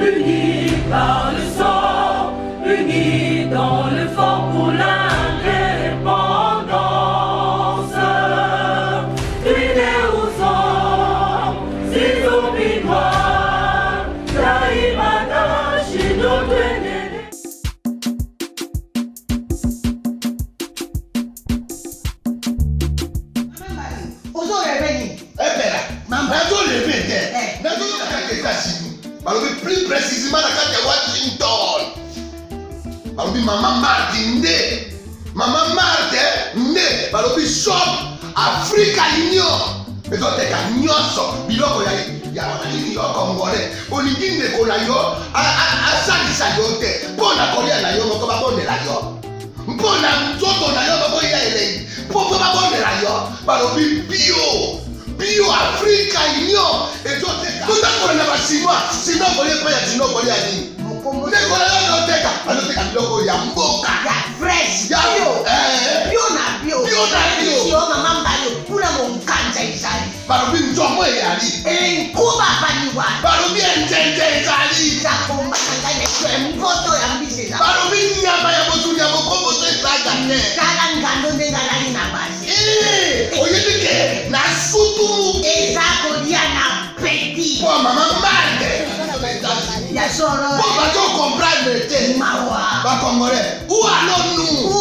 unis par le sang, unis dans le fort pour l'indépendance. Unis aux hommes, ces zombies noirs, Taïmana, Chido, plus précisément dans Washington. Maman Martin Maman Martin shop Africa Union. Mais donc t'es qu'à nyonso biloko ya congolais. Olingi ndeko na yo asalisa yo te. Mpona kolia na yo moko babondela yo. Mpona nzoto na yo moko ya elei. Mpo babondela yo balobi bio Africa Union. Et donc t'es qu'à na basinois sino kolia pa ya sino kolia ni. Ndeko na yo teka biloko ya mboka ya fresh ya bio na bio mama mbalo kuna monkanja izali balobi nzomo eyali nkuba baliwa balobi enjenje ezali zakomba kangane mpoto ya mbiseza balobi nyama ya botu ya bokomboto ezaga te kala ngando ndengalali na basi oyebike na sutu ezakolia na peti po mama mbande ya soro po bato comprendre te mawa bakongolais ou allons-nous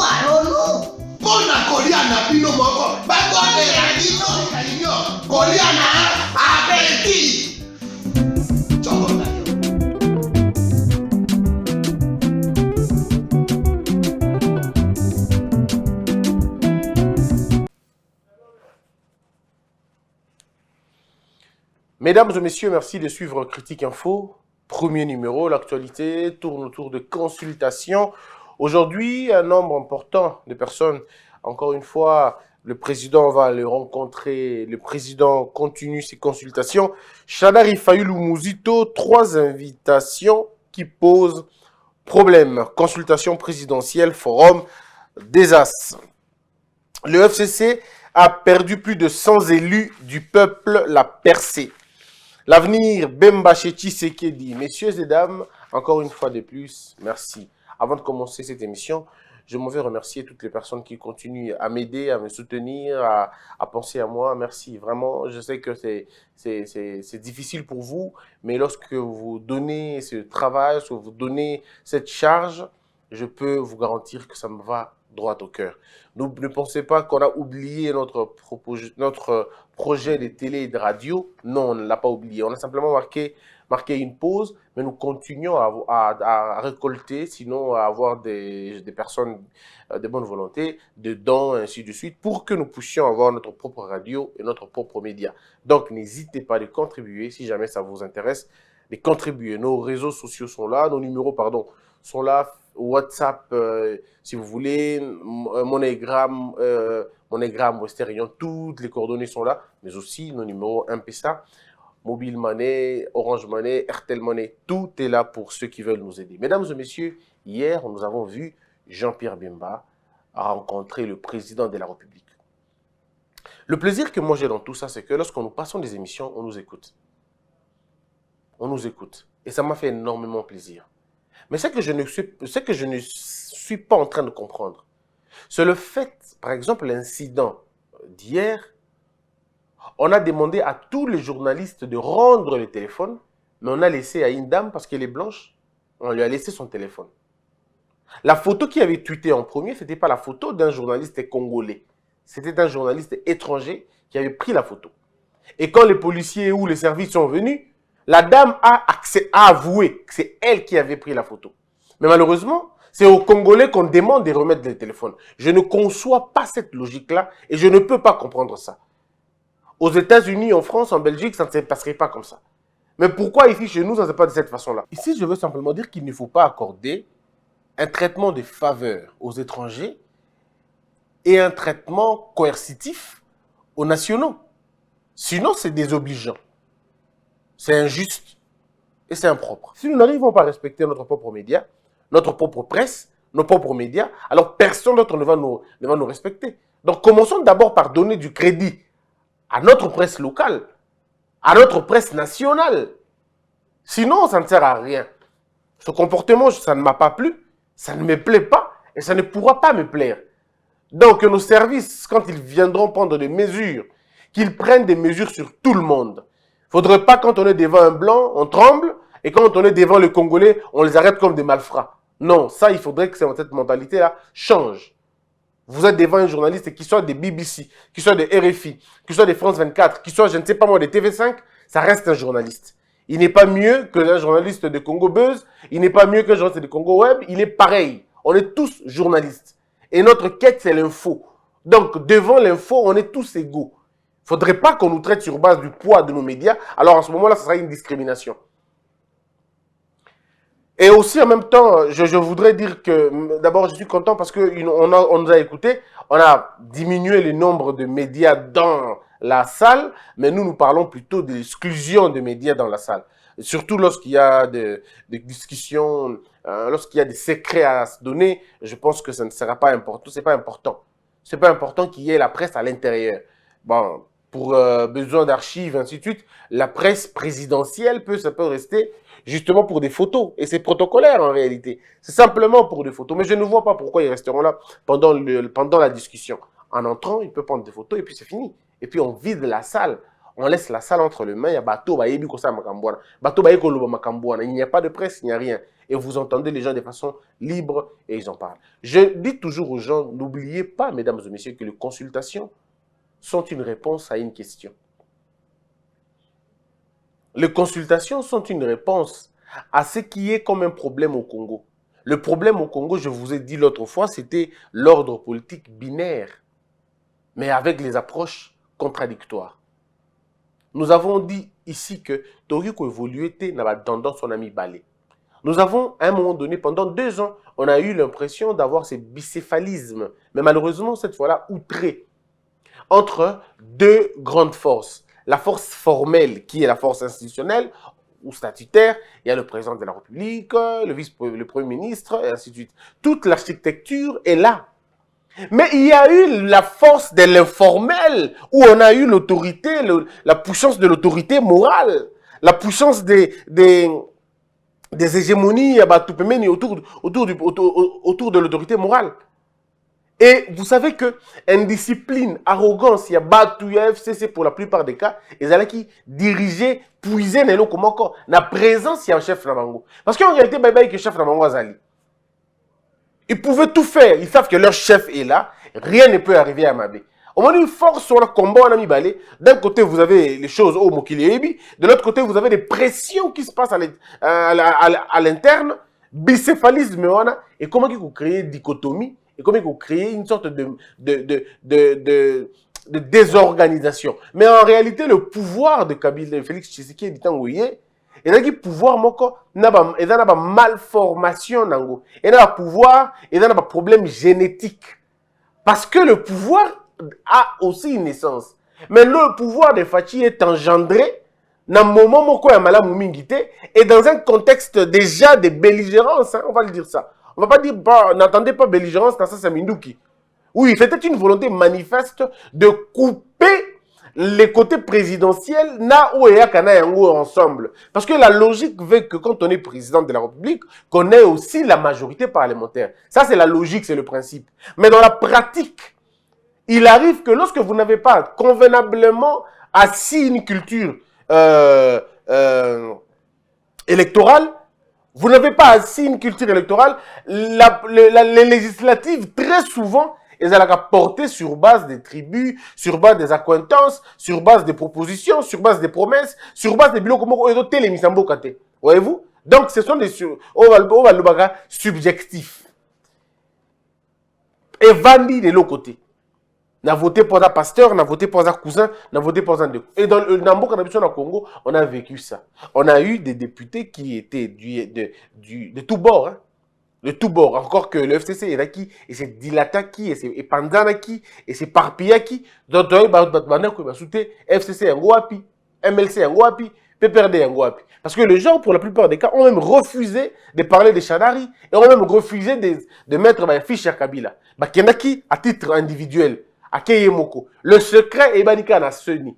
pona kolia na bino moko babondela bino kalinyo kolia na abeti chokona yo. Mesdames et messieurs, merci de suivre Critique Info. Premier numéro, l'actualité tourne autour de consultations. Aujourd'hui, un nombre important de personnes, encore une fois, le président va le rencontrer, le président continue ses consultations. Chadari Fayulu Mouzito, 3 invitations qui posent problème. Consultation présidentielle, forum des As. Le FCC a perdu plus de 100 élus du peuple, la percée. L'avenir, Bemba Tshisekedi. Messieurs et dames, encore une fois de plus, merci. Avant de commencer cette émission, je m'en vais remercier toutes les personnes qui continuent à m'aider, à me soutenir, à penser à moi. Merci, vraiment. Je sais que c'est difficile pour vous, mais lorsque vous donnez ce travail, lorsque vous donnez cette charge, je peux vous garantir que ça me va droit au cœur. Ne pensez pas qu'on a oublié notre projet de télé et de radio. Non, on ne l'a pas oublié. On a simplement marqué une pause, mais nous continuons à récolter, sinon à avoir des personnes de bonne volonté, des dons, ainsi de suite, pour que nous puissions avoir notre propre radio et notre propre média. Donc, n'hésitez pas à contribuer, si jamais ça vous intéresse, de contribuer. Nos réseaux sociaux sont là, nos numéros, pardon, sont là. WhatsApp, si vous voulez, MoneyGram, Western, toutes les coordonnées sont là, mais aussi nos numéros M-Pesa, Mobile Money, Orange Money, Airtel Money, tout est là pour ceux qui veulent nous aider. Mesdames et messieurs, hier, nous avons vu Jean-Pierre Bemba rencontrer le président de la République. Le plaisir que moi j'ai dans tout ça, c'est que lorsqu'on nous passons des émissions, on nous écoute. On nous écoute. Et ça m'a fait énormément plaisir. Mais ce que je ne suis pas en train de comprendre, c'est le fait, par exemple, l'incident d'hier, on a demandé à tous les journalistes de rendre le téléphone, mais on a laissé à une dame, parce qu'elle est blanche, on lui a laissé son téléphone. La photo qui avait tweeté en premier, ce n'était pas la photo d'un journaliste congolais, c'était un journaliste étranger qui avait pris la photo. Et quand les policiers ou les services sont venus, la dame a avoué que c'est elle qui avait pris la photo. Mais malheureusement, c'est aux Congolais qu'on demande de remettre le téléphone. Je ne conçois pas cette logique-là et je ne peux pas comprendre ça. Aux États-Unis, en France, en Belgique, ça ne se passerait pas comme ça. Mais pourquoi ici, chez nous, ça ne se passe pas de cette façon-là? Ici, je veux simplement dire qu'il ne faut pas accorder un traitement de faveur aux étrangers et un traitement coercitif aux nationaux. Sinon, c'est désobligeant. C'est injuste et c'est impropre. Si nous n'arrivons pas à respecter notre propre média, notre propre presse, nos propres médias, alors personne d'autre ne va nous respecter. Donc commençons d'abord par donner du crédit à notre presse locale, à notre presse nationale. Sinon, ça ne sert à rien. Ce comportement, ça ne m'a pas plu, ça ne me plaît pas et ça ne pourra pas me plaire. Donc, nos services, quand ils viendront prendre des mesures, qu'ils prennent des mesures sur tout le monde. Il ne faudrait pas, quand on est devant un blanc, on tremble, et quand on est devant les Congolais, on les arrête comme des malfrats. Non, ça, il faudrait que cette mentalité-là change. Vous êtes devant un journaliste, qui soit des BBC, qui soit des RFI, qui soit des France 24, qui soit, je ne sais pas moi, des TV5, ça reste un journaliste. Il n'est pas mieux qu'un journaliste de Congo Buzz, il n'est pas mieux qu'un journaliste de Congo Web, il est pareil. On est tous journalistes. Et notre quête, c'est l'info. Donc, devant l'info, on est tous égaux. Il ne faudrait pas qu'on nous traite sur base du poids de nos médias. Alors, en ce moment-là, ça sera une discrimination. Et aussi, en même temps, je voudrais dire que, d'abord, je suis content parce qu'on nous a écoutés. On a diminué le nombre de médias dans la salle, mais nous parlons plutôt de l'exclusion des médias dans la salle. Surtout lorsqu'il y a des discussions, lorsqu'il y a des secrets à se donner, je pense que ça ne sera pas important. C'est pas important. C'est pas important qu'il y ait la presse à l'intérieur. Bon, pour besoin d'archives, ainsi de suite, la presse présidentielle ça peut rester justement pour des photos. Et c'est protocolaire en réalité. C'est simplement pour des photos. Mais je ne vois pas pourquoi ils resteront là pendant la discussion. En entrant, ils peuvent prendre des photos et puis c'est fini. Et puis on vide la salle. On laisse la salle entre les mains. Il y a bateau, il n'y a pas de presse, il n'y a rien. Et vous entendez les gens de façon libre et ils en parlent. Je dis toujours aux gens, n'oubliez pas, mesdames et messieurs, que les consultations sont une réponse à une question. Les consultations sont une réponse à ce qui est comme un problème au Congo. Le problème au Congo, je vous ai dit l'autre fois, c'était l'ordre politique binaire, mais avec les approches contradictoires. Nous avons dit ici que Toriko évoluait dans la tendance son ami Balé. Nous avons, à un moment donné, pendant 2 ans, on a eu l'impression d'avoir ces bicéphalismes, mais malheureusement, cette fois-là, outrés, entre 2 grandes forces. La force formelle, qui est la force institutionnelle ou statutaire, il y a le président de la République, le Premier ministre, et ainsi de suite. Toute l'architecture est là. Mais il y a eu la force de l'informel, où on a eu l'autorité, la puissance de l'autorité morale, la puissance des hégémonies autour de l'autorité morale. Et vous savez que indiscipline, arrogance, il y a Batu, il y a FCC pour la plupart des cas, ils allaient qui diriger, puiser dans comment encore, la présence il y a un chef Namango. Parce qu'en réalité, que chef Namango Azali. Ils pouvaient tout faire, ils savent que leur chef est là, rien ne peut arriver à Mabé. Au moins, une force sur le combat, on a mis balé. D'un côté, vous avez les choses au Mokilébi, de l'autre côté, vous avez des pressions qui se passent à l'interne, bicéphalisme, et comment ils ont créé dichotomie, et comment ils ont créé une sorte de désorganisation. Mais en réalité, le pouvoir de Kabila, Félix Tshisekedi, il y a un pouvoir, il y a une malformation, il y a un pouvoir, il y a un problème génétique. Parce que le pouvoir a aussi une naissance. Mais le pouvoir de Fachi est engendré dans un moment où et dans un contexte déjà de belligérance, on va le dire ça. On ne va pas dire, n'attendez pas belligérance dans ça, c'est Minduki. Oui, c'était une volonté manifeste de couper les côtés présidentiels ensemble. Parce que la logique veut que quand on est président de la République, qu'on ait aussi la majorité parlementaire. Ça, c'est la logique, c'est le principe. Mais dans la pratique, il arrive que lorsque vous n'avez pas convenablement assis une culture électorale, vous n'avez pas assis une culture électorale, les législatives, très souvent, elles allaient porter sur base des tribus, sur base des accointances, sur base des propositions, sur base des promesses, sur base des bilans comme voyez-vous? Donc, ce sont des subjectifs. Et Vandi de l'autre côté. N'a voté pour un pasteur, n'a voté pour un cousin, n'a voté pour un deux. Et dans le Congo, on a vécu ça. On a eu des députés qui étaient de tous bords. Hein. De tous bords. Encore que le FCC est qui, et c'est dilata qui, et c'est pandana qui, et c'est parpilla qui. Donc, il y a FCC en Guapi, MLC en Guapi, PPRD en Guapi. Parce que les gens, pour la plupart des cas, ont même refusé de parler des Chanari, et ont même refusé de mettre ma fiche à Kabila. Kenaki, à titre individuel. Le secret est Banika na Seni.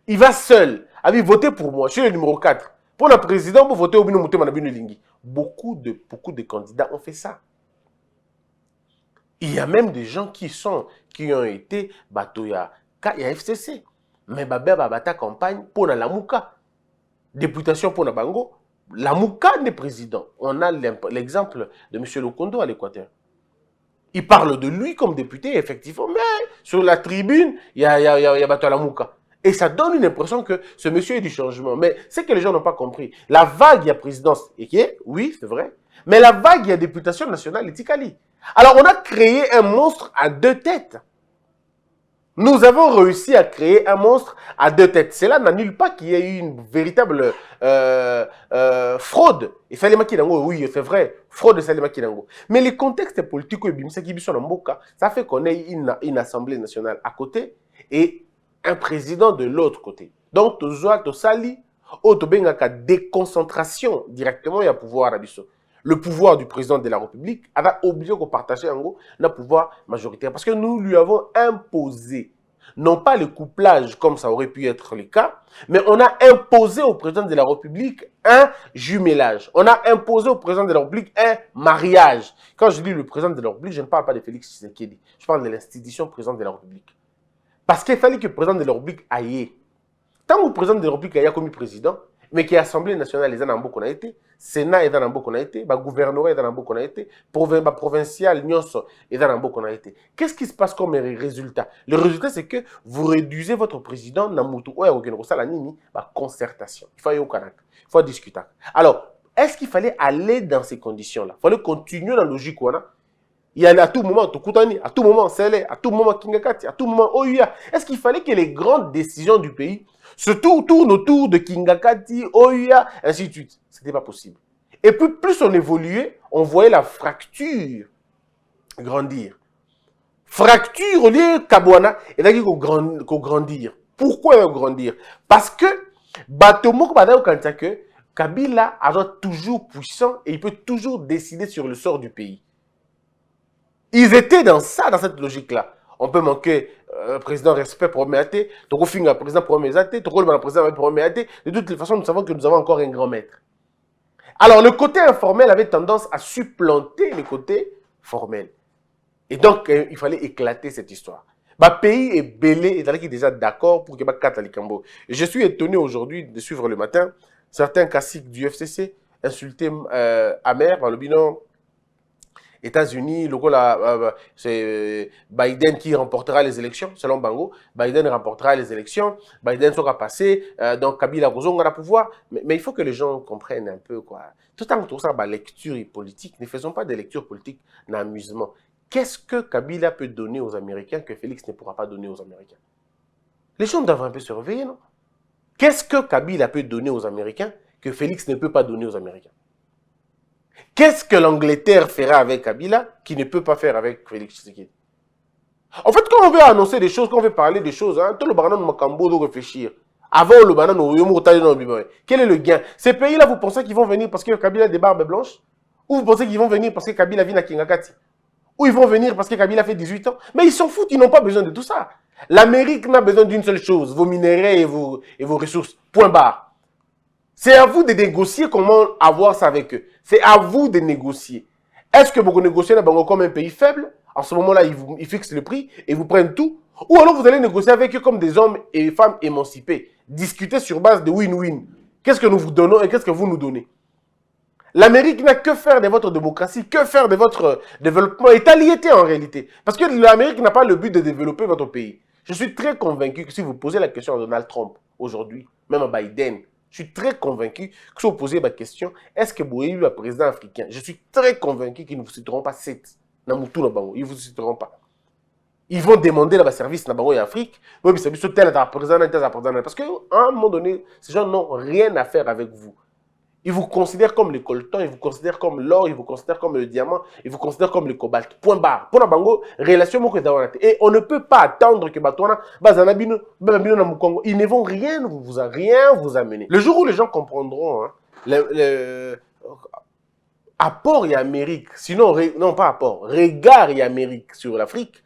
Il va seul. Il voter pour moi. Je suis le numéro 4. Pour le président, pour voter au bino mutema na bino lingi. Beaucoup de candidats ont fait ça. Il y a même des gens qui ont été batoya FCC. Mais babé babata campagne pour la Lamouka. Députation pour la Bango. Lamouka n'est président. On a l'exemple de M. Lokondo à l'Équateur. Il parle de lui comme député, effectivement, mais sur la tribune, il y a Bato Lamouka. Et ça donne une impression que ce monsieur est du changement. Mais c'est que les gens n'ont pas compris. La vague, il y a présidence, et qui est, oui, c'est vrai. Mais la vague, il y a députation nationale et Tikali. Alors, on a créé un monstre à deux têtes. Nous avons réussi à créer un monstre à deux têtes. Cela n'annule pas qu'il y ait eu une véritable fraude. Et Salema Kinango, oui, c'est vrai, fraude de Salema Kinango. Mais les contextes politiques, ça fait qu'on ait une Assemblée nationale à côté et un président de l'autre côté. Donc, tu sali, tu as déconcentration directement, il y a pouvoir à l'issue. Le pouvoir du président de la République a obligé de partager en gros le pouvoir majoritaire. Parce que nous lui avons imposé, non pas le couplage comme ça aurait pu être le cas, mais on a imposé au président de la République un jumelage. On a imposé au président de la République un mariage. Quand je dis le président de la République, je ne parle pas de Félix Tshisekedi. Je parle de l'institution président de la République. Parce qu'il fallait que le président de la République aille. Tant que le président de la République aille comme président, mais qui est Assemblée nationale, les Anambo qu'on a été, Sénat et Anambo qu'on a été, gouvernement et Anambo qu'on a été, provincial, Nyonso et Anambo qu'on a été. Qu'est-ce qui se passe comme résultat? Le résultat, c'est que vous réduisez votre président Namutu, concertation. Il faut discuter. Alors, est-ce qu'il fallait aller dans ces conditions-là? Il fallait continuer dans la logique. Il y a à tout moment Tokutani, à tout moment Sele, à tout moment Kingakati, à tout moment Oya. Est-ce qu'il fallait que les grandes décisions du pays se tournent autour de Kingakati, Oya, ainsi de suite? Ce n'était pas possible. Et puis, plus on évoluait, on voyait la fracture grandir. Fracture au lieu de Kabwana, et là, il faut grandir. Pourquoi grandir? Parce que, Batomok Bada que Kabila est toujours puissant et il peut toujours décider sur le sort du pays. Ils étaient dans cette logique-là. On peut manquer président respect pour Méaté, Tokofinga président pour Méaté, Tokolma président pour Méaté. De toutes les façons, nous savons que nous avons encore un grand maître. Alors, le côté informel avait tendance à supplanter le côté formel. Et donc, il fallait éclater cette histoire. Le pays est belé, et qui est déjà d'accord pour que Katalikambo. Je suis étonné aujourd'hui de suivre le matin certains caciques du FCC insulter Amer par le bilan. États-Unis, c'est Biden qui remportera les élections, selon Bango. Biden remportera les élections, Biden sera passé, donc Kabila Rozonga le pouvoir. Mais il faut que les gens comprennent un peu, quoi. Tout en tout ça, lecture politique, ne faisons pas de lecture politique d'amusement. Qu'est-ce que Kabila peut donner aux Américains que Félix ne pourra pas donner aux Américains? Les gens doivent un peu surveiller, non? Qu'est-ce que Kabila peut donner aux Américains que Félix ne peut pas donner aux Américains? Qu'est-ce que l'Angleterre fera avec Kabila qui ne peut pas faire avec Félix Tshisekedi? En fait, quand on veut annoncer des choses, quand on veut parler des choses, tout le banan Makambo doit réfléchir. Avant le banan, quel est le gain? Ces pays-là, vous pensez qu'ils vont venir parce que Kabila a des barbes blanches? Ou vous pensez qu'ils vont venir parce que Kabila vit à Kingakati? Ou ils vont venir parce que Kabila fait 18 ans? Mais ils s'en foutent, ils n'ont pas besoin de tout ça. L'Amérique n'a besoin d'une seule chose, vos minéraux et vos ressources. Point barre. C'est à vous de négocier comment avoir ça avec eux. C'est à vous de négocier. Est-ce que vous négociez comme un pays faible? En ce moment-là, ils fixent le prix et vous prennent tout. Ou alors vous allez négocier avec eux comme des hommes et femmes émancipés. Discuter sur base de win-win. Qu'est-ce que nous vous donnons et qu'est-ce que vous nous donnez? L'Amérique n'a que faire de votre démocratie, que faire de votre développement et aliété en réalité. Parce que l'Amérique n'a pas le but de développer votre pays. Je suis très convaincu que si vous posez la question à Donald Trump aujourd'hui, même à Biden, je suis très convaincu que si vous posez la question, est-ce que vous avez eu un président africain? Je suis très convaincu qu'ils ne vous citeront pas 7. Ils ne vous citeront pas. Ils vont demander le service dans l'Afrique. Parce qu'à un moment donné, ces gens n'ont rien à faire avec vous. Ils vous considèrent comme le coltan, ils vous considèrent comme l'or, ils vous considèrent comme le diamant, ils vous considèrent comme le cobalt. Point barre. Pour la bango, relation et on ne peut pas attendre que ils ne vont rien vous amener. Le jour où les gens comprendront, apport et Amérique, sinon, non pas apport, regard et Amérique sur l'Afrique,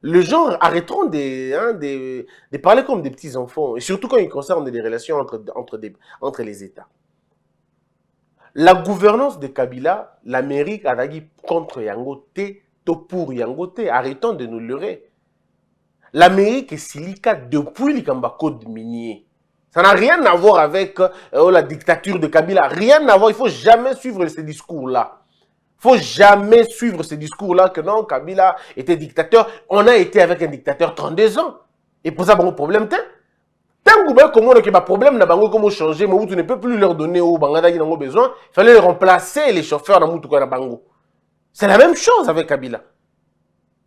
les gens arrêteront de parler comme des petits enfants, et surtout quand il concerne des relations entre les États. La gouvernance de Kabila, l'Amérique a dit contre Yangote, to pour Yangote. Arrêtons de nous leurrer. L'Amérique est silica depuis le code minier. Ça n'a rien à voir avec la dictature de Kabila. Rien à voir. Il ne faut jamais suivre ces discours-là. Il ne faut jamais suivre ces discours-là que non, Kabila était dictateur. On a été avec un dictateur 32 ans. Et pour ça, bon problème, tant que le problème n'a pas comment changer, mais tu ne peux plus leur donner au Bangada qui ont besoin. Il fallait remplacer les chauffeurs dans Moutoukana Bango. C'est la même chose avec Kabila.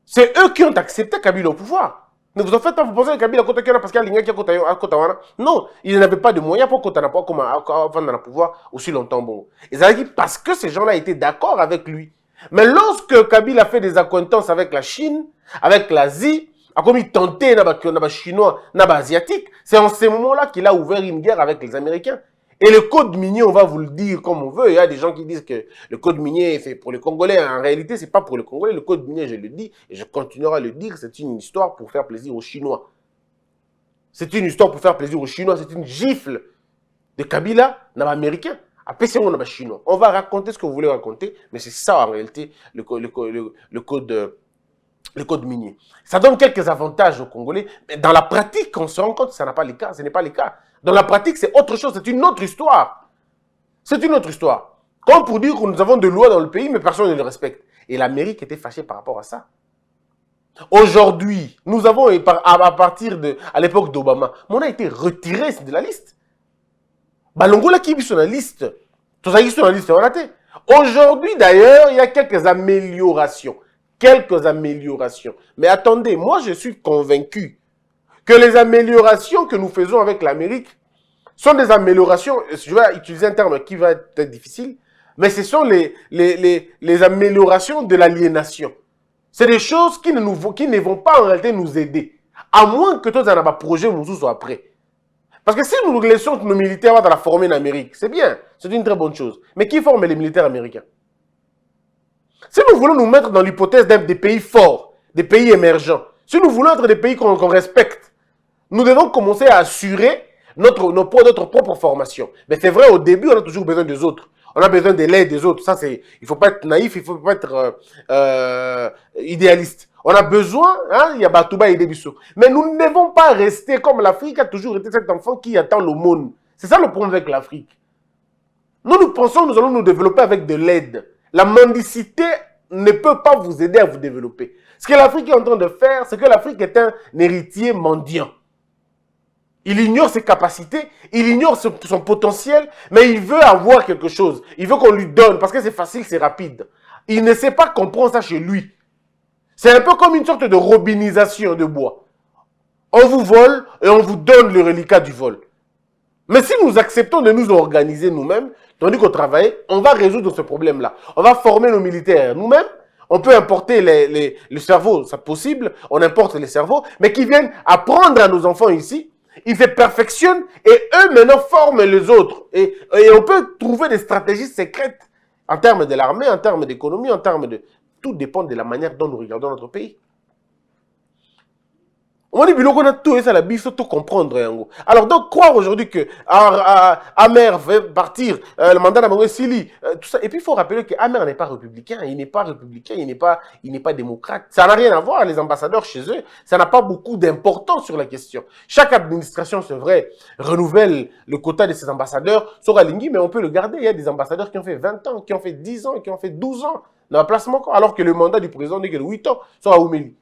C'est eux qui ont accepté Kabila au pouvoir. Mais vous en faites, vous pensez que Kabila parce qu'il y a à Kotawana. Non, ils n'avaient pas de moyens pour Kotana pas comme avant dans le pouvoir aussi longtemps. Bon. Ils ont dit parce que ces gens-là étaient d'accord avec lui. Mais lorsque Kabila fait des acquaintances avec la Chine, avec l'Asie, a comme il tentait les Chinois, les Asiatiques, c'est en ce moment-là qu'il a ouvert une guerre avec les Américains. Et le code minier, on va vous le dire comme on veut. Il y a des gens qui disent que le code minier est fait pour les Congolais. En réalité, c'est pas pour les Congolais. Le code minier, je le dis, et je continuerai à le dire, c'est une histoire pour faire plaisir aux Chinois. C'est une histoire pour faire plaisir aux Chinois. C'est une gifle de Kabila dans l'Américain. Après, c'est on Chinois. On va raconter ce que vous voulez raconter, mais c'est ça en réalité le code minier. Ça donne quelques avantages aux Congolais, mais dans la pratique, on se rend compte que ça n'a pas le cas. Ce n'est pas le cas. Dans la pratique, c'est autre chose, c'est une autre histoire. C'est une autre histoire. Comme pour dire que nous avons des lois dans le pays, mais personne ne les respecte. Et l'Amérique était fâchée par rapport à ça. Aujourd'hui, nous avons, à partir à l'époque d'Obama, on a été retiré de la liste. Balongola qui est sur la liste. Tout ça qui est sur la liste, on a été. Aujourd'hui, d'ailleurs, il y a quelques améliorations. Quelques améliorations. Mais attendez, moi, je suis convaincu que les améliorations que nous faisons avec l'Amérique sont des améliorations, je vais utiliser un terme qui va être difficile, mais ce sont les améliorations de l'aliénation. C'est des choses qui ne vont pas en réalité nous aider, à moins que tous un projet nous soit prêt. Parce que si nous laissons nos militaires dans la formée en Amérique, c'est bien, c'est une très bonne chose. Mais qui forme les militaires américains? Si nous voulons nous mettre dans l'hypothèse d'être des pays forts, des pays émergents, si nous voulons être des pays qu'on respecte, nous devons commencer à assurer notre propre formation. Mais c'est vrai, au début, on a toujours besoin des autres. On a besoin de l'aide des autres. Ça, il ne faut pas être naïf, il ne faut pas être idéaliste. On a besoin, il y a Batouba et Debisso. Mais nous ne devons pas rester comme l'Afrique a toujours été cet enfant qui attend l'aumône. C'est ça le problème avec l'Afrique. Nous pensons que nous allons nous développer avec de l'aide. La mendicité ne peut pas vous aider à vous développer. Ce que l'Afrique est en train de faire, c'est que l'Afrique est un héritier mendiant. Il ignore ses capacités, il ignore son potentiel, mais il veut avoir quelque chose. Il veut qu'on lui donne, parce que c'est facile, c'est rapide. Il ne sait pas comprendre ça chez lui. C'est un peu comme une sorte de robinisation de bois. On vous vole et on vous donne le reliquat du vol. Mais si nous acceptons de nous organiser nous-mêmes, tandis qu'on travaille, on va résoudre ce problème-là. On va former nos militaires nous-mêmes. On peut importer le cerveau, c'est possible. On importe les cerveaux, mais qui viennent apprendre à nos enfants ici. Ils se perfectionnent et eux maintenant forment les autres. Et on peut trouver des stratégies secrètes en termes de l'armée, en termes d'économie, en termes de... Tout dépend de la manière dont nous regardons notre pays. On dit qu'on a tout ça, la bille, faut tout comprendre. Alors, donc, croire aujourd'hui que Amer va partir, le mandat d'Amango Sili, tout ça. Et puis, il faut rappeler que Amer n'est pas républicain. Il n'est pas républicain, il n'est pas démocrate. Ça n'a rien à voir, les ambassadeurs chez eux. Ça n'a pas beaucoup d'importance sur la question. Chaque administration, c'est vrai, renouvelle le quota de ses ambassadeurs sur Alingui, mais on peut le garder. Il y a des ambassadeurs qui ont fait 20 ans, qui ont fait 10 ans, qui ont fait 12 ans dans le placement, alors que le mandat du président n'est que de 8 ans sur Aoumeli.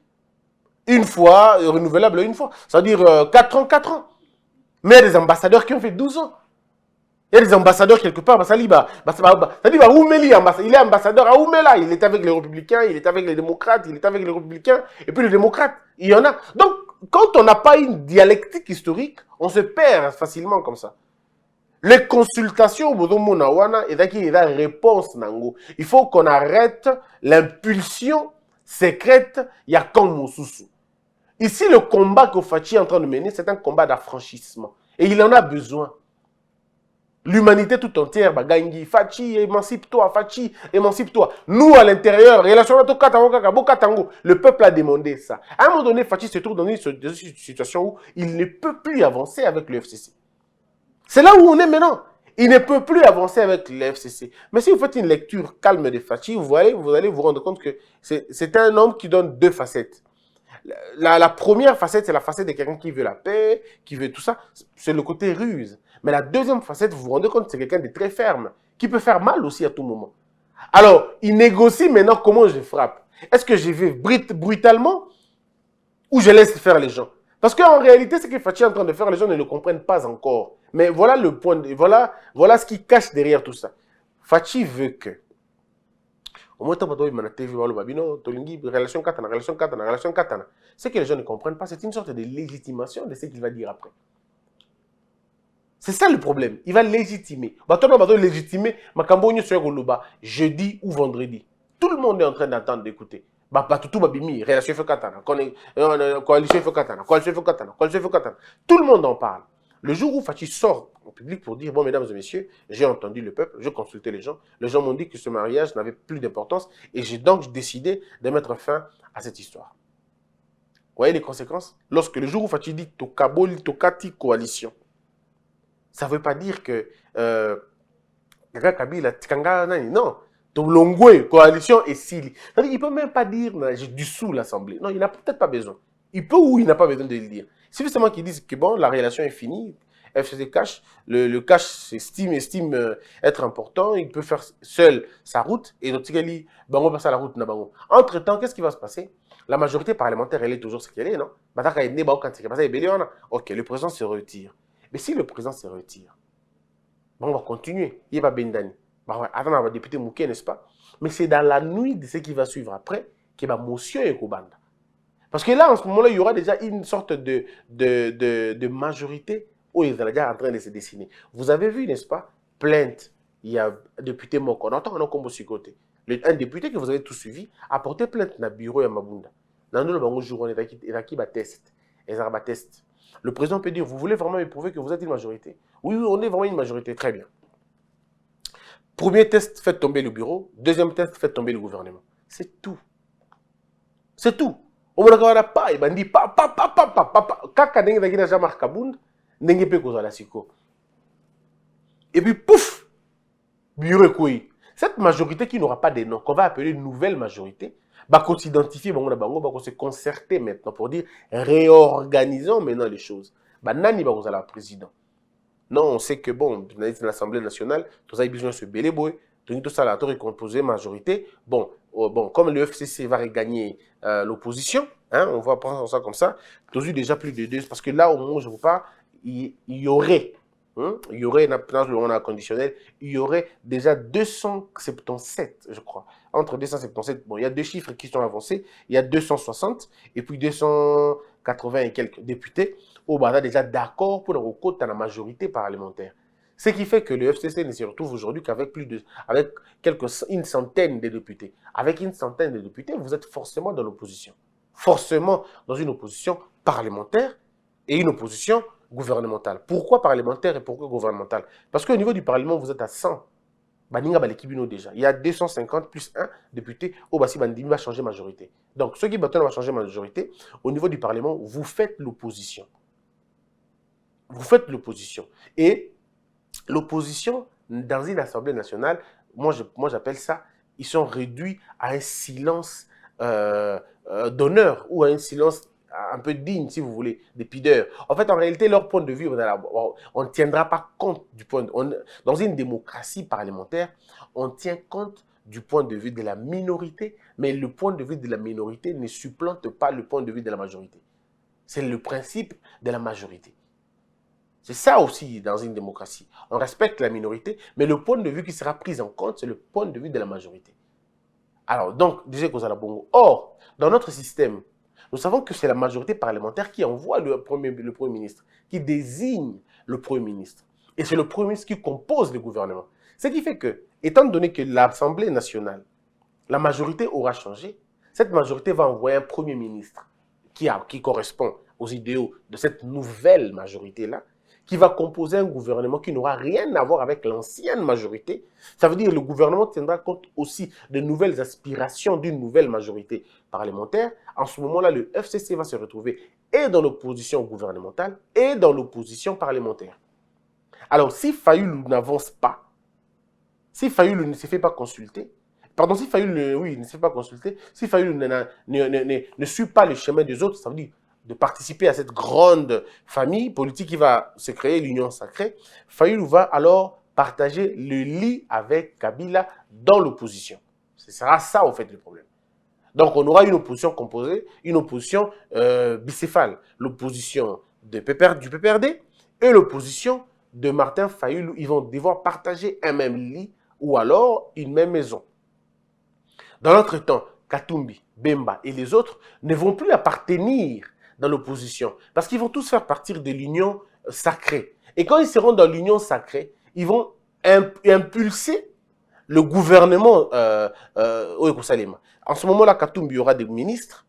Une fois, renouvelable une fois. C'est-à-dire 4 ans. Mais il y a des ambassadeurs qui ont fait 12 ans. Il y a des ambassadeurs quelque part. Saliba, Oumeli, il est ambassadeur à Oumela. Il est avec les républicains, il est avec les démocrates, il est avec les républicains. Et puis les démocrates, il y en a. Donc, quand on n'a pas une dialectique historique, on se perd facilement comme ça. Les consultations au Bodomonawana, et qu'il y a la réponse. Il faut qu'on arrête l'impulsion secrète. Il y a comme Moussousou. Ici, le combat que Fachi est en train de mener, c'est un combat d'affranchissement. Et il en a besoin. L'humanité tout entière, Bagangi, Fachi, émancipe-toi, Fachi, émancipe-toi. Nous, à l'intérieur, le peuple a demandé ça. À un moment donné, Fachi se trouve dans une situation où il ne peut plus avancer avec le FCC. C'est là où on est maintenant. Il ne peut plus avancer avec le FCC. Mais si vous faites une lecture calme de Fachi, vous allez vous rendre compte que c'est un homme qui donne deux facettes. La première facette, c'est la facette de quelqu'un qui veut la paix, qui veut tout ça. C'est le côté ruse. Mais la deuxième facette, vous vous rendez compte, c'est quelqu'un de très ferme, qui peut faire mal aussi à tout moment. Alors, il négocie maintenant comment je frappe. Est-ce que je vais brutalement ou je laisse faire les gens? Parce qu'en réalité, ce que Fachi est en train de faire, les gens ne le comprennent pas encore. Mais voilà le point, voilà ce qui cache derrière tout ça. Fachi veut que au moins, relation katana. Ce que les gens ne comprennent pas, c'est une sorte de légitimation de ce qu'il va dire après. C'est ça le problème. Il va légitimer. Légitimer jeudi ou vendredi. Tout le monde est en train d'entendre, d'écouter. Tout le monde en parle. Le jour où Fachi sort au public pour dire, bon, mesdames et messieurs, j'ai entendu le peuple, je consultais les gens m'ont dit que ce mariage n'avait plus d'importance et j'ai donc décidé de mettre fin à cette histoire. Vous voyez les conséquences? Lorsque le jour où Fachi dit Tokaboli, Tokati, coalition, ça ne veut pas dire que non, Tolongwe, coalition et Sili. Il ne peut même pas dire j'ai dissous l'Assemblée. Non, il n'a peut-être pas besoin. Il peut ou il n'a pas besoin de le dire. C'est justement qu'ils disent que bon, la relation est finie, FCC cash, le cash estime être important, il peut faire seul sa route, et d'autres dit, on va passer à la route. Entre-temps, qu'est-ce qui va se passer? La majorité parlementaire, elle est toujours ce qu'elle est, non? Ok, le président se retire. Mais si le président se retire, on va continuer. Il n'y a pas Bendani. Attends, on va député Mouké, n'est-ce pas? Mais c'est dans la nuit de ce qui va suivre après qu'il y a motion et Kobanda. Parce que là, en ce moment-là, il y aura déjà une sorte de majorité où ils sont déjà en train de se dessiner. Vous avez vu, n'est-ce pas? Plainte. Il y a un député Moko. On entend un combo sur côté. Un député que vous avez tous suivi a porté plainte dans le bureau de Mabunda. Dans le jour, on est qui va test. Le président peut dire, vous voulez vraiment me prouver que vous êtes une majorité? Oui, on est vraiment une majorité. Très bien. Premier test, faites tomber le bureau. Deuxième test, faites tomber le gouvernement. C'est tout. C'est tout. On ne pas, il dit et puis pouf, cette majorité qui n'aura pas de nom, qu'on va appeler une nouvelle majorité, va s'identifier, va se concerter maintenant pour dire réorganisons maintenant les choses. Nani va la président. Non, on sait que bon, dans l'Assemblée nationale, tout ça a besoin de se béléboy, tout ça la tour composée majorité. Bon, comme le FCC va regagner l'opposition, hein, on va prendre ça comme ça, tu as déjà plus de deux, parce que là, au moment où je vous parle, il y aurait, dans le conditionnel, il y aurait déjà 277, je crois. Entre 277, bon, il y a deux chiffres qui sont avancés, il y a 260 et puis 280 et quelques députés. Au Bada déjà d'accord pour le recours dans la majorité parlementaire. Ce qui fait que le FCC ne se retrouve aujourd'hui qu'avec une centaine de députés. Avec une centaine de députés, vous êtes forcément dans l'opposition. Forcément dans une opposition parlementaire et une opposition gouvernementale. Pourquoi parlementaire et pourquoi gouvernementale? Parce qu'au niveau du Parlement, vous êtes à 100. Déjà. Il y a 250 plus 1 députés. Au Bassi Bandimi va changer majorité. Donc, ceux qui va changer majorité, au niveau du Parlement, vous faites l'opposition. Vous faites l'opposition. Et l'opposition, dans une assemblée nationale, moi j'appelle ça, ils sont réduits à un silence d'honneur ou à un silence un peu digne, si vous voulez, des pideurs. En fait, en réalité, leur point de vue, on ne tiendra pas compte du point de vue. Dans une démocratie parlementaire, on tient compte du point de vue de la minorité, mais le point de vue de la minorité ne supplante pas le point de vue de la majorité. C'est le principe de la majorité. C'est ça aussi dans une démocratie. On respecte la minorité, mais le point de vue qui sera pris en compte, c'est le point de vue de la majorité. Alors, donc, déjà que ça bongo. Or, dans notre système, nous savons que c'est la majorité parlementaire qui envoie le Premier ministre, qui désigne le Premier ministre. Et c'est le Premier ministre qui compose le gouvernement. Ce qui fait que, étant donné que l'Assemblée nationale, la majorité aura changé, cette majorité va envoyer un Premier ministre qui correspond aux idéaux de cette nouvelle majorité-là, qui va composer un gouvernement qui n'aura rien à voir avec l'ancienne majorité. Ça veut dire que le gouvernement tiendra compte aussi de nouvelles aspirations d'une nouvelle majorité parlementaire. En ce moment-là, le FCC va se retrouver et dans l'opposition gouvernementale et dans l'opposition parlementaire. Alors, si Fayoulou n'avance pas, si Fayoulou ne se fait pas consulter, pardon, si Fayoulou oui, ne se fait pas consulter, si Fayoulou ne suit pas le chemin des autres, ça veut dire de participer à cette grande famille politique qui va se créer, l'union sacrée, Fayoulou va alors partager le lit avec Kabila dans l'opposition. Ce sera ça, en fait, le problème. Donc, on aura une opposition composée, une opposition bicéphale. L'opposition du PPRD et l'opposition de Martin Fayoulou. Ils vont devoir partager un même lit ou alors une même maison. Dans l'entretemps, Katumbi, Bemba et les autres ne vont plus appartenir dans l'opposition parce qu'ils vont tous faire partir de l'union sacrée. Et quand ils seront dans l'union sacrée, ils vont impulser le gouvernement au Yerusalem. En ce moment-là, Katumbi, il y aura des ministres,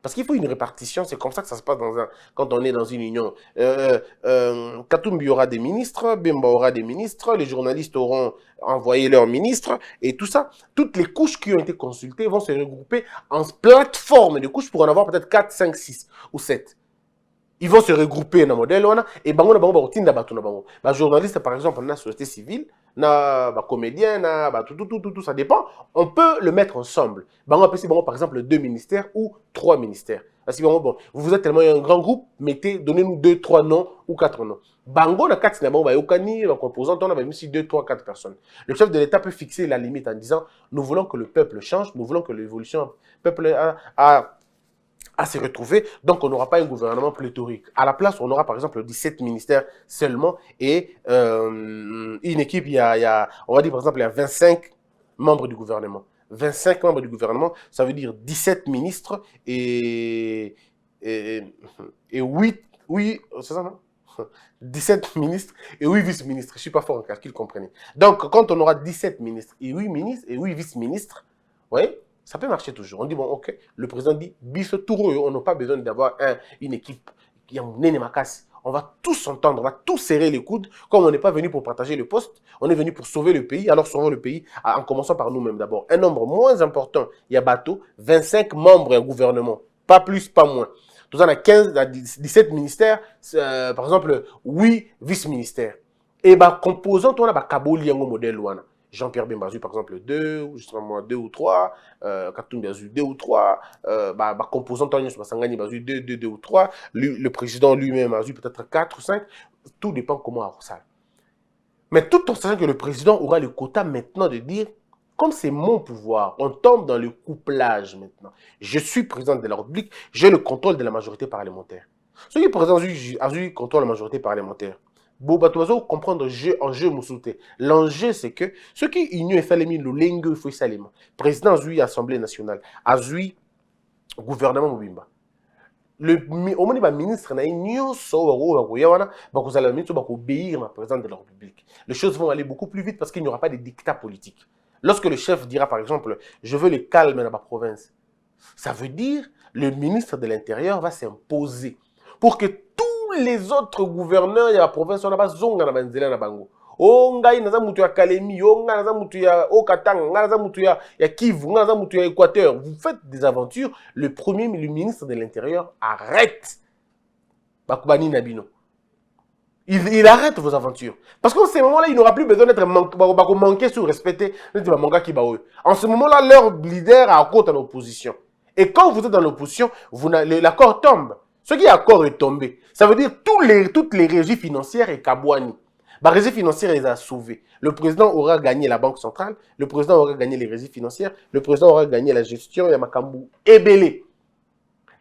parce qu'il faut une répartition, c'est comme ça que ça se passe quand on est dans une union. Katumbi aura des ministres, Bemba aura des ministres, les journalistes auront envoyé leurs ministres, et tout ça, toutes les couches qui ont été consultées vont se regrouper en plateforme de couches pour en avoir peut-être 4, 5, 6 ou 7. Ils vont se regrouper dans le modèle, et les journalistes, par exemple, dans la société civile, na comédien, tout, ça dépend. On peut le mettre ensemble. Par exemple, 2 ministères ou 3 ministères. Parce que vous êtes tellement un grand groupe, donnez-nous 2, 3 noms ou 4 noms. Bango, na 4 composants, on a même ici 2, 3, 4 personnes. Le chef de l'État peut fixer la limite en disant, nous voulons que le peuple change, nous voulons que l'évolution du peuple à se retrouver, donc on n'aura pas un gouvernement pléthorique. À la place, on aura par exemple 17 ministères seulement et une équipe, on va dire par exemple, il y a 25 membres du gouvernement. 25 membres du gouvernement, ça veut dire 17 ministres et 8, c'est ça non 17 ministres et 8 vice-ministres. Je ne suis pas fort en calcul, comprenez. Donc, quand on aura 17 ministres et 8 ministres et 8 vice-ministres, vous voyez, ça peut marcher toujours. On dit, bon, ok, le président dit, on n'a pas besoin d'avoir une équipe qui a un nénémacasse. On va tous s'entendre, on va tous serrer les coudes. Comme on n'est pas venu pour partager le poste, on est venu pour sauver le pays. Alors sauvons le pays en commençant par nous-mêmes d'abord. Un nombre moins important, il y a bateau, 25 membres et un gouvernement. Pas plus, pas moins. Tout ça, on a 17 ministères, par exemple, 8 vice-ministères. Et composant, on a Kaboli, un modèle. Jean-Pierre Bemba, par exemple, 2, justement 2 ou 3, Katumbi, 2 ou 3, composant, on a 2 ou 3, le président lui-même a peut-être 4 ou 5, tout dépend comment on ça. Mais tout en sachant que le président aura le quota maintenant de dire, comme c'est mon pouvoir, on tombe dans le couplage maintenant. Je suis président de la République, j'ai le contrôle de la majorité parlementaire. Ce qui est président a eu contrôle de la majorité parlementaire. Boubatoiseau comprendre enjeu moussouté. L'enjeu, c'est que ce qui union fait les le lingue, il faut salement. Président Azui, Assemblée nationale, Azui, gouvernement Mobimba. Le ministre n'a union obéir au président de la République. Les choses vont aller beaucoup plus vite parce qu'il n'y aura pas de dictat politique. Lorsque le chef dira, par exemple, je veux le calme dans ma province, ça veut dire le ministre de l'Intérieur va s'imposer pour que tous les autres gouverneurs de la province on a pas zonga na banzela na bango. Oh ngai naza mutu ya Kalemi, oh ngai naza mutu ya Okatanga, ngai naza mutu ya Kivu, ngai naza mutu ya Équateur. Vous faites des aventures, le ministre de l'Intérieur arrête. Bakubani Nabino. Il arrête vos aventures. Parce qu'en ce moment-là, il n'aura plus besoin d'être manqué sur respecter. En ce moment-là, leur leader a côté en opposition. Et quand vous êtes dans l'opposition, l'accord tombe. Ce qui est accord est tombé. Ça veut dire toutes les régies financières et Kabouani. La régie financière les a sauvées. Le président aura gagné la banque centrale, le président aura gagné les régies financières, le président aura gagné la gestion, Yamakambu et Belé.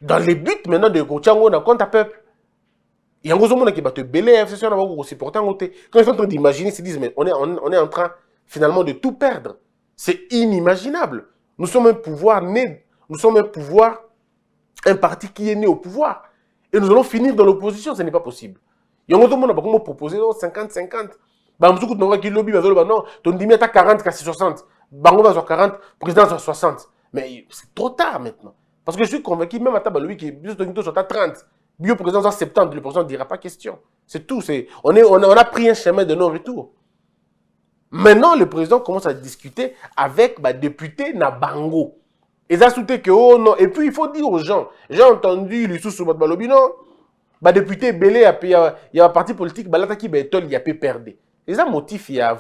Dans les buts maintenant de Kochango, on a compte à peuple. Il y a un gros monde qui va te Belé, c'est sûr, on va supporter en côté. Quand ils sont en train d'imaginer, ils se disent, mais on est en train finalement de tout perdre. C'est inimaginable. Nous sommes un pouvoir né, nous sommes un pouvoir, un parti qui est né au pouvoir. Et nous allons finir dans l'opposition, ce n'est pas possible. Il y a un autre monde qui a proposé 50-50. Non, ton dimi est à 40, c'est 60. Bango va sur 40, président sur 60. Mais c'est trop tard maintenant. Parce que je suis convaincu, même à Tabaloui, qui est à 30. Bio président sur 70, le président ne dira pas question. C'est tout. On a pris un chemin de non-retour. Maintenant, le président commence à discuter avec député Nabango. Et ça soutient que, oh non. Et puis, il faut dire aux gens, j'ai entendu l'Issou Soubat Balobi, non. Bah député belé il y a un parti politique bah là qui il y a peu perdre. Les motifs il y a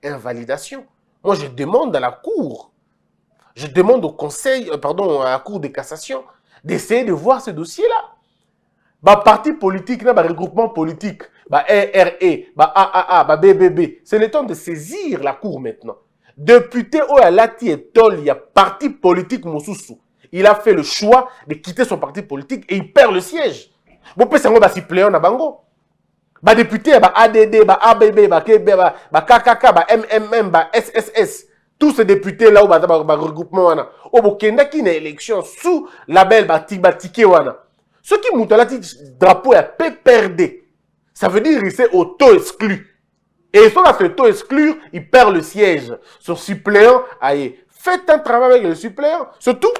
invalidation. Moi je demande à la cour, je demande au conseil pardon à la cour de cassation d'essayer de voir ce dossier là. Bah parti politique là bah regroupement politique, bah RRE, bah AAA, bah BBB, c'est le temps de saisir la cour maintenant. Député Oyalati et Tol, il y a parti politique Moussousou. Il a fait le choix de quitter son parti politique et il perd le siège. Bon, peut-être que c'est suppléant na bango. Bah député, bah ADD, bah ABB, bah KB, bah KKK, bah MMM, bah SSS. Tous ces députés là, bah regroupement wana. Oh, bon, kenda qui n'est élection sous label bah ticket wana. Ceux qui montent là, drapeau est PPRD. Ça veut dire qu'il s'est auto-exclu. Et ils sont à s'auto-exclure, ils perdent le siège. Son suppléant, aïe, faites un travail avec le suppléant, c'est tout.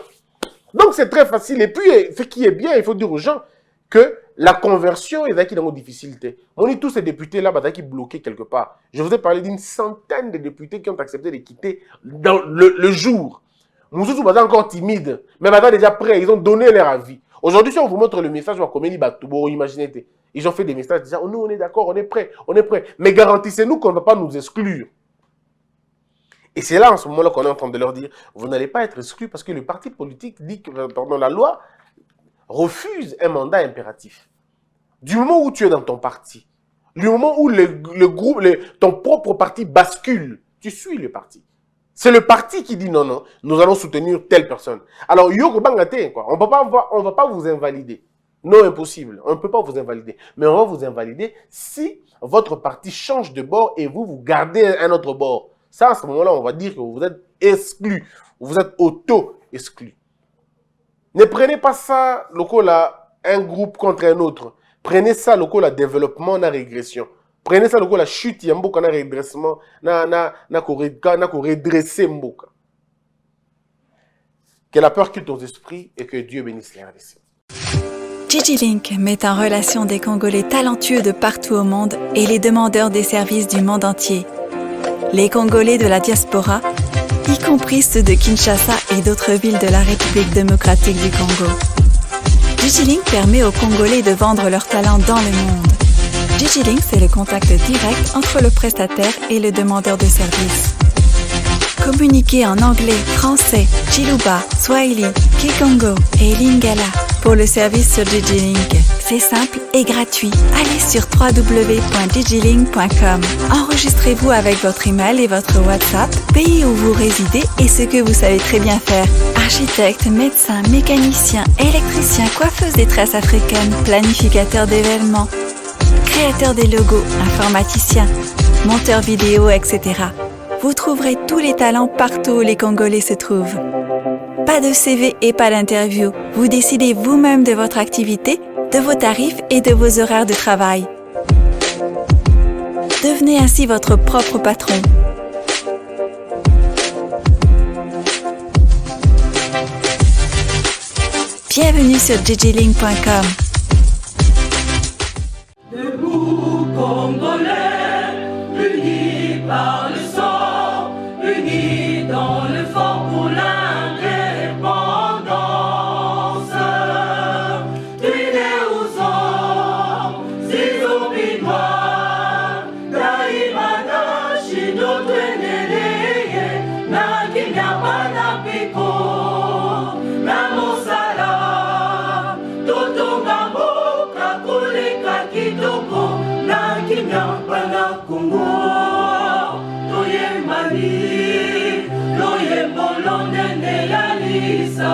Donc c'est très facile. Et puis, ce qui est bien, il faut dire aux gens que la conversion est dans une difficulté. On dit tous ces députés là, qui bloqués quelque part. Je vous ai parlé d'une centaine de députés qui ont accepté de quitter dans le jour. Nous sommes encore timides, mais maintenant déjà prêts, ils ont donné leur avis. Aujourd'hui, si on vous montre le message, imaginez, ils ont fait des messages disant, oh, nous on est d'accord, on est prêts. Mais garantissez-nous qu'on ne va pas nous exclure. Et c'est là en ce moment-là qu'on est en train de leur dire, vous n'allez pas être exclus parce que le parti politique dit que, pardon, la loi refuse un mandat impératif. Du moment où tu es dans ton parti, du moment où le groupe, ton propre parti bascule, tu suis le parti. C'est le parti qui dit non, non, nous allons soutenir telle personne. Alors, Yoko Bangate, quoi. On ne va pas vous invalider. Non, impossible. On ne peut pas vous invalider. Mais on va vous invalider si votre parti change de bord et vous gardez un autre bord. Ça, à ce moment-là, on va dire que vous êtes exclu. Vous êtes auto-exclu. Ne prenez pas ça, là, un groupe contre un autre. Prenez ça, la développement, la régression. Prenez ça, la chute, il y a un redressement, redresser mboka. Que la peur quitte nos esprits et que Dieu bénisse les RDC. DigiLink met en relation des Congolais talentueux de partout au monde et les demandeurs des services du monde entier. Les Congolais de la diaspora, y compris ceux de Kinshasa et d'autres villes de la République démocratique du Congo. DigiLink permet aux Congolais de vendre leurs talents dans le monde. DigiLink, c'est le contact direct entre le prestataire et le demandeur de services. Communiquez en anglais, français, Chiluba, Swahili, Kikongo et Lingala pour le service sur DigiLink. C'est simple et gratuit. Allez sur www.digilink.com. Enregistrez-vous avec votre email et votre WhatsApp, pays où vous résidez et ce que vous savez très bien faire. Architecte, médecin, mécanicien, électricien, coiffeuse des tresses africaines, planificateur d'événements, créateur des logos, informaticien, monteur vidéo, etc. Vous trouverez tous les talents partout où les Congolais se trouvent. Pas de CV et pas d'interview. Vous décidez vous-même de votre activité, de vos tarifs et de vos horaires de travail. Devenez ainsi votre propre patron. Bienvenue sur digilink.com. Debout Congolais, unis par le sang, unis dans le fort pour l'indépendance. Tués aux hommes, si obinois, Daimana, Shido, Tweneleye, Nakinyabana Piko, Namosala, Totongambo, Kakuleka Kitoko, Nakinyabana Kongo, Toyemani, Loyembolonene Yalisa.